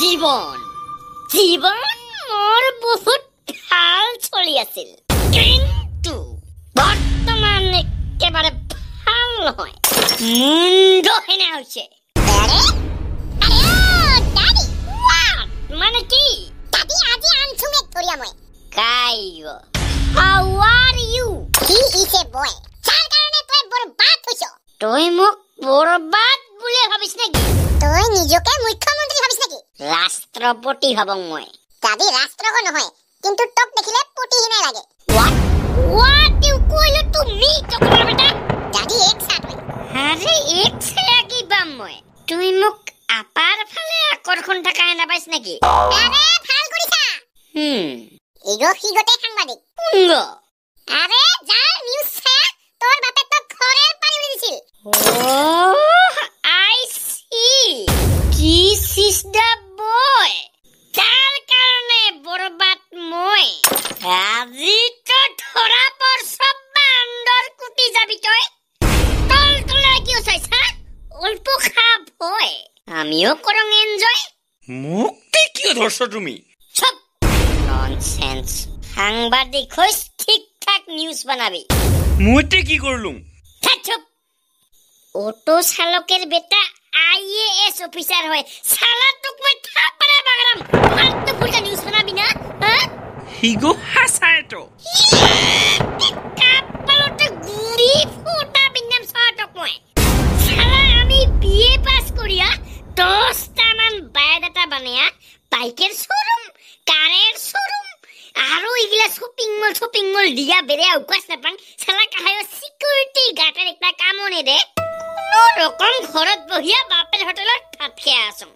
জীৱন জীৱন মোৰ বহুত ভাল চলি আছিল, কিন্তু বৰ্তমান একেবাৰে ভাল নহয়, মুণ্ড হেনা হৈছে। মানে কি? দাদি আজি আনছো মেঘধৰিয়া মই। কাইব how are you? He is a boy. যাৰ কাৰণে তই বৰবাদ হৈছ। তই মোক বৰবাদ বুলি ভাবিছ নেকি? তই নিজকে মুখ্যমন্ত্ৰী ভাবিছ নেকি? ৰাষ্ট্ৰপতি হবং মই। দাদি ৰাষ্ট্ৰক নহয়, কিন্তু তোক দেখিলে পতিহিনাই লাগে। What you call it to me, চকলা বেটা? দাদি এক সাত হয়। আরে এক ছেয়া কি পাম মই? তুই মোক আপাৰ ফালে আকৰ্ষণ থকা এনা পাইছ নেকি? আৰে ভাল কৰিছা। ইগো সিগতে সাংবাদিক। কোনগ? আৰে যাৰ নিউজ চাই তোৰ বাপে তোক ঘৰৰ পাৰি উৰি দিছিল। I see. This is the boy. যাৰ কাৰণে বৰবাদ মই। আজি তো ধৰা পৰ সব বান্দৰ কুটি যাবি তই। তল তলে কি চাইছা? অল্প খাব হয়। আমিও করং এনজয়। মুক্তি কিয় ধরছ তুমি? সব ননসেন্স। সাংবাদিক হইস ঠিকঠাক নিউজ বানাবি। মুইতে কি করলুম? চুপ। অটো চালকের বেটা IAS অফিসার হয়। সালা তোক মই থাপড়ে বাগরাম। ফালতু ফুলটা নিউজ বানাবি না? হ্যাঁ? হিগো হাসায় তো। কাপালতে গুড়ি ফুটা বিনাম সাটক মই। সালা আমি বিএ পাস করিয়া 10টা মান বায়োডাটা বানিয়া বাইকের শোরুম, কারের শোরুম আৰু ইগলা শপিং মল দিয়া বেরে আউকাস নাপাং। সালা কাহায় সিকিউরিটি গার্ডের একটা কামনে দে। কোন রকম ঘরত বহিয়া বাপের হোটেলত ভাত খেয়ে আসং।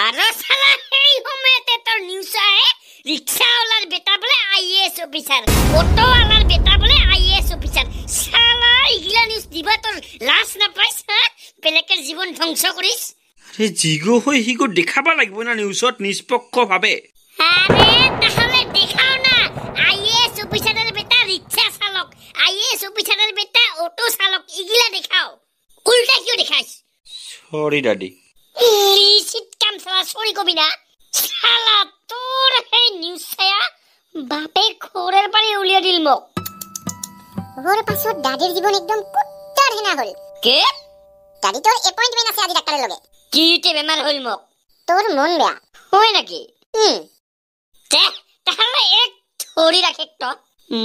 আৰু সালা সেই সময়তে তোর নিউজ আহে রিক্সাওয়ালার বেটা বলে IAS অফিসার, অটোওয়ালার বেটা বলে IAS অফিসার। সালা ইগলা নিউজ দিবা তোর লাজ নাপাইছ? হ্যাঁ, বেলেগের জীবন ধ্বংস করিস। আরে জিগো হই হিগো দেখাবা লাগিব না নিউজত নিষ্পক্ষ ভাবে। আরে তাহলে দেখাও না। IAS অফিসারের বেটা রিক্সা চালক, IAS অফিসারের বেটা অটো চালক, ইগলা দেখাও। উল্টা কিয় দেখাইছ? সরি দাদি। নিশ্চিত কাম চালা সরি কবি না। শালা তোর সেই নিউজ চায়া বাপে ঘরের পাৰি উলিয়া দিল মোক। ওর পাছত দাদির জীবন একদম কুত্তার হেনা হল। কে? দাদি তোর এপয়েন্টমেন্ট আছে আজি ডাক্তারের লগে। কিতে বেমার হইল মোক? তোর মন বেয়া। হয় নাকি? তাহলে এক ধৰি ৰাখে তো।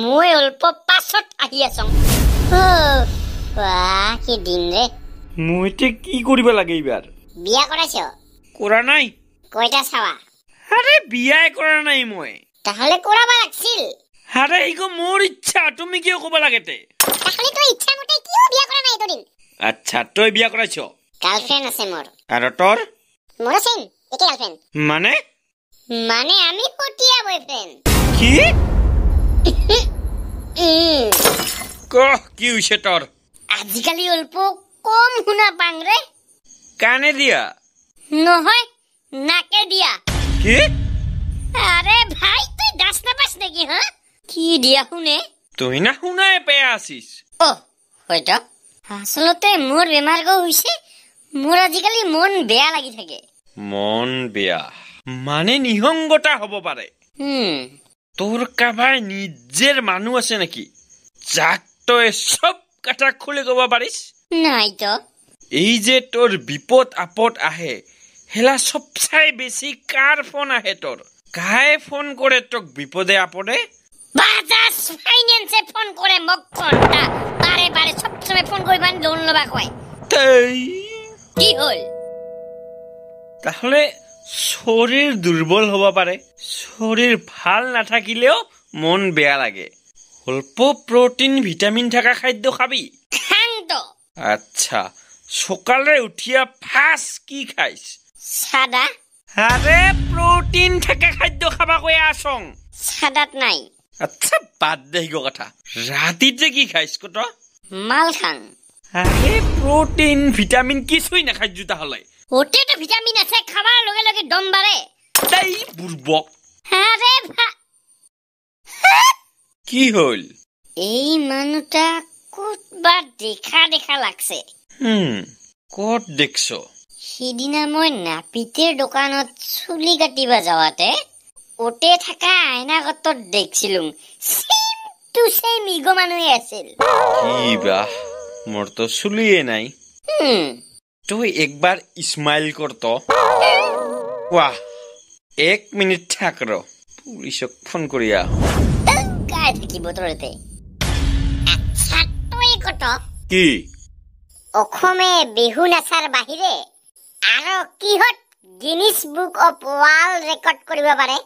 মই অল্প পাছত আহি আছং। কি দিন ৰে। মুইতে কি কৰিবা লাগে এইবাৰ? বিয়া কৰাইছ? কৰা নাই। কয়টা চাওয়া? আৰে বিয়াই কৰা নাই মই। তাহলে কৰাবা লাগছিল। আরে ইগো মোর ইচ্ছা, তুমি কিয় কবা লাগেতে? তাহলে তো ইচ্ছা মতে কিয় বিয়া কৰা নাই এতদিন? আচ্ছা তই বিয়া কৰাইছ? গাৰ্লফ্ৰেন্ড আছে মোৰ। আৰু তোর? মোর আছেন একে গার্লফ্রেন্ড। মানে? মানে আমি পটিয়া বয়ফ্রেন্ড। কি? কহ কি হইছে তোর? আজিকালি অল্প কম শুনা পাং রে। কানে দিয়া? নহয়, নাকে দিয়া। কি? আরে ভাই তুই দাস না পাস নাকি? হ্যাঁ, কি দিয়া শুনে? তুই না শুনাই পেয়ে আসিস। হয়তো আসলতে মোর বেমার গো হইছে। মোর আজিকালি মন বেয়া লাগি থাকে। মন বেয়া মানে নিহংগতা হব পাৰে। তোর কাবাই নিজের মানুষ আছে নাকি যাক তই সব কথা খুলে কব পারিস? নাই তো। এই যে তোর বিপদ আপদ আহে হেলা সবচাই বেশি কার ফোন আহে তোর? কায় ফোন করে তোক বিপদে আপদে? বাজাজ ফাইন্যান্সে ফোন করে মোক ঘন্টা বারে বারে সবসময় ফোন করে মানে লোন লবা কয়। তাই কি হল? তাহলে শরীর দুর্বল হব পারে, শরীর ভাল নাথাকিলেও মন বেয়া লাগে। অল্প প্রোটিন ভিটামিন থাকা খাদ্য খাবি? খাং তো। আচ্ছা সকালে উঠিয়া ফার্স্ট কি খাইস? সাদা। আরে প্রোটিন থাকা খাদ্য খাবা কয়ে আসং। সাদাত নাই। আচ্ছা বাদ দে হিগো কথা। রাতিতে কি খাইস কত? মাল খাং। আরে প্রোটিন ভিটামিন কিছুই না খাইছো তাহলে? ওতে তো ভিটামিন আছে, খাবার লগে লগে দম বাড়ে। তাই বুরবক। আরে কি হল? এই মানুষটা কতবার দেখা দেখা লাগছে। কত দেখছো? সিদিনা মই নাপিতেৰ দোকানত চুলি কাটিব যাওঁতে ওটে থকা আইনাগতত দেখিছিলো সেম টু সেম ইগো মানুহে আছিল। কি বা মোৰতো চুলিয়ে নাই। তই একবাৰ স্মাইল কৰ তো। ৱাহ 1 মিনিট থাক ৰ পুলিচক ফোন কৰি আহ। গাই থাকিব তোৰতে। আচ্ছা তই কত কি অসমে বিহু নাচাৰ বাহিৰে আৰু কিহত Guinness book of world record কৰিব পাৰে?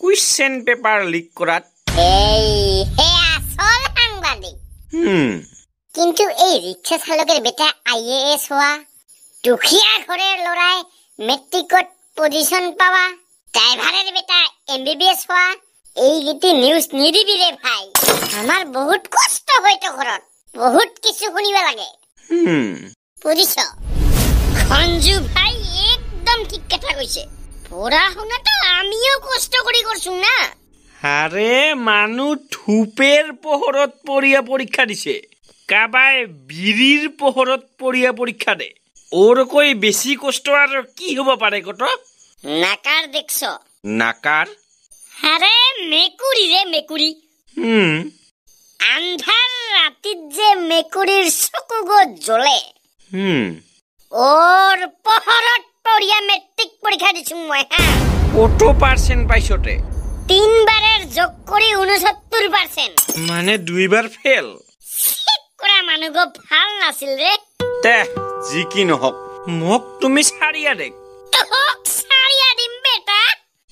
কুৱেশ্যন পেপাৰ লিক কৰাত। এই হে আসল সাংবাদিক। কিন্তু এই ৰিক্সা চালকের বেটা IAS হওয়া, দুখীয়া ঘরের লড়াই মেট্রিকত পজিশন পাওয়া, ড্রাইভারের বেটা MBBS হওয়া, এই গীতি নিউজ নিদিবি রে ভাই। আমার বহুত কষ্ট হয়তো ঘরত, বহুত কিছু শুনিব লাগে। বুঝিছ? সঞ্জু ভাই একদম ঠিক কথা কইছে। পড়া শুনাটো আমিও কষ্ট কৰি কৰছু না। আৰে মানুহ ধূপেৰ পোহৰত পৰিয়া পৰীক্ষা দিছে, কাবাই বিড়িৰ পোহৰত পৰিয়া পৰীক্ষা দে। ওৰকৈ বেছি কষ্ট আৰু কি হ'ব পাৰে কত? নাকাৰ দেখছ? নাকাৰ? আৰে মেকুৰি ৰে মেকুৰি। আন্ধাৰ ৰাতিত যে মেকুৰিৰ চকু গো জ্বলে, ওৰ পোহৰত পৰিয়া মেট্ৰিক পৰীক্ষা দিছো মই। কত পাৰ্সেন্ট পাইছতে? 3 বাৰেৰ যোগ কৰি 69%। মানে 2 বাৰ ফেল। চেক কৰা মানুহ গো ভাল নাছিল ৰে। তে যি কি নহওক মোক তুমি চাৰিয়া দেখ। তোক চাৰিয়া দিম বেটা।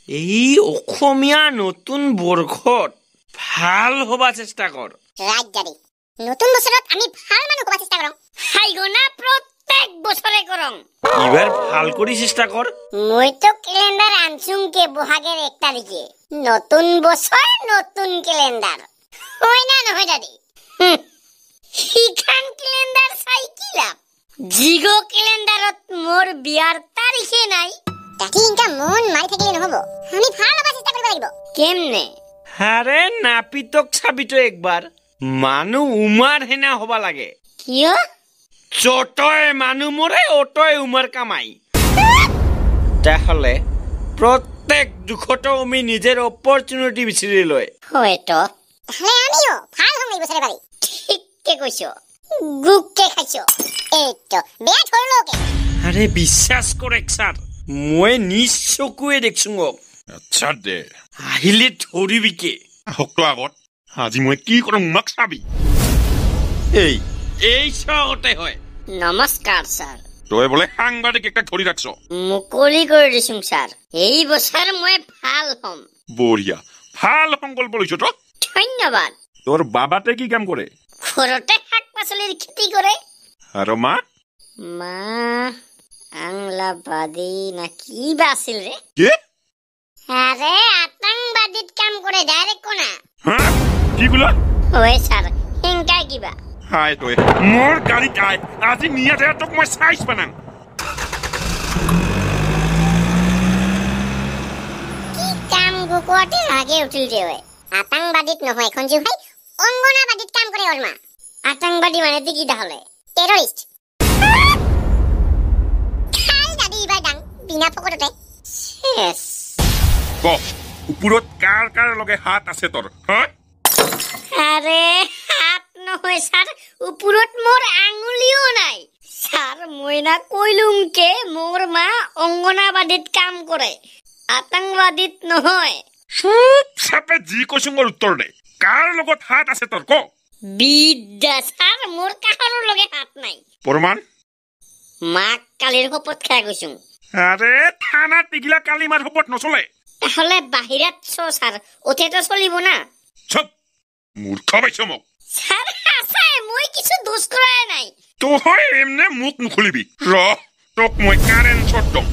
এই অসমীয়া নতুন বৰ্ষত ভাল হবা চেষ্টা কৰ। ৰাজ্জাৰি নতুন বছৰত আমি ভাল মানুহ হবা চেষ্টা কৰম। হাইগনা প্ৰত্যেক বছৰে কৰম। এবাৰ ভাল কৰি চেষ্টা কৰ। মই তো ক্যালেন্ডার আনছুং কে বহাগের 1 তারিখে। নতুন বছর নতুন ক্যালেন্ডার হয় না নহয় দাদি? হিখান ক্যালেন্ডার চাই কি লাভ? জিগো ক্যালেন্ডারত মোর বিয়ার তারিখে নাই। তাকি ইনকা মন মাৰি থাকিলে নহব, আমি ভাল হবা চেষ্টা কৰিব লাগিব। কেমনে? আৰে নাপিতক চাবিতো একবাৰ মানুহ উমাৰ হেনা হবা লাগে। কিয়? যতই মানুহ মৰে অতই উমাৰ কামাই। তাহলে প্ৰত্যেক দুখতো আমি নিজেৰ অপৰচুনিটি বিচাৰি লয়। হয়তো তাহলে আমিও ভাল হম এই বছরে পারি। ঠিককে কইছো, গুককে খাইছো। এই তো বেয়া ধরলো ওকে। আরে বিশ্বাস কৰে স্যাৰ, মই নিজ চকুৱে দেখছো। আচ্ছা দে আহিলে ধৰিবি কে? হকটো আগত আজি মই কি কৰিম মাক চাবি। এই চকতে হয়। নমস্কাৰ স্যাৰ। তই বোলে সাংবাদিক একটা ধৰি ৰাখছ। মুকলি কৰি দিছো স্যার, এই বছর মই ভাল হম। বঢ়িয়া, ভাল সংকল্প লৈছ তো। ধন্যবাদ। তোর বাবাতে কি কাম কৰে? ঘৰতে শাক পাচলিৰ খেতি কৰে। আৰু মা? মা আংলাবাদী না কি বা আছিল ৰে? কি? আৰে আতংবাদীত কাম কৰে, ডাইৰেক্ট কোনা। হা কি কলা? হয় স্যাৰ, হেংকা কিবা। হাই তই মোৰ গাড়ীত আই, আজি নিয়া যায় তোক মই চাইজ বানাম। কি কাম গুকোতে লাগে উঠিল যে হয়। আতংবাদীত নহয় সঞ্জু ভাই, অঙ্গনাবাদীত কাম কৰে ওৰ মা। আতংবাদী মানে কি তাহলে? টেৰৰিস্ট। খাই দাদি এবাৰ ডাং বিনা ফকটতে। শেষ। ক ওপৰত কাৰ কাৰ লগে হাত আছে তোৰ? হা আরে হাত নহয় স্যার, উপরত মোর আঙুলিও নাই। স্যার মই না কইলুম কে মোর মা অঙ্গনাবাদীত কাম করে, আতংবাদীত নহয়। চুপ চাপে যি কৈছুঙৰ উত্তৰ দে। কাৰ লগত হাত আছে তোৰ ক? বিদ্যা স্যাৰ, মোৰ কাহাৰোৰ লগে হাত নাই। প্ৰমাণ? মাক কালিৰ শপত খাই গৈছো। আৰে থানাত টিগিলা কালি মাৰ শপত নচলে। তাহলে বাহিৰাত স্যাৰ, ওতে তো চলিব না। চুপ, মূৰ্খ পাইছ মোক। স্যাৰ হাসায়, মই কিছু দোষ কৰাই নাই। তই এমনে মুখ নুখুলিবি। ৰ তোক মই কাৰেণ্ট শ্বট দম।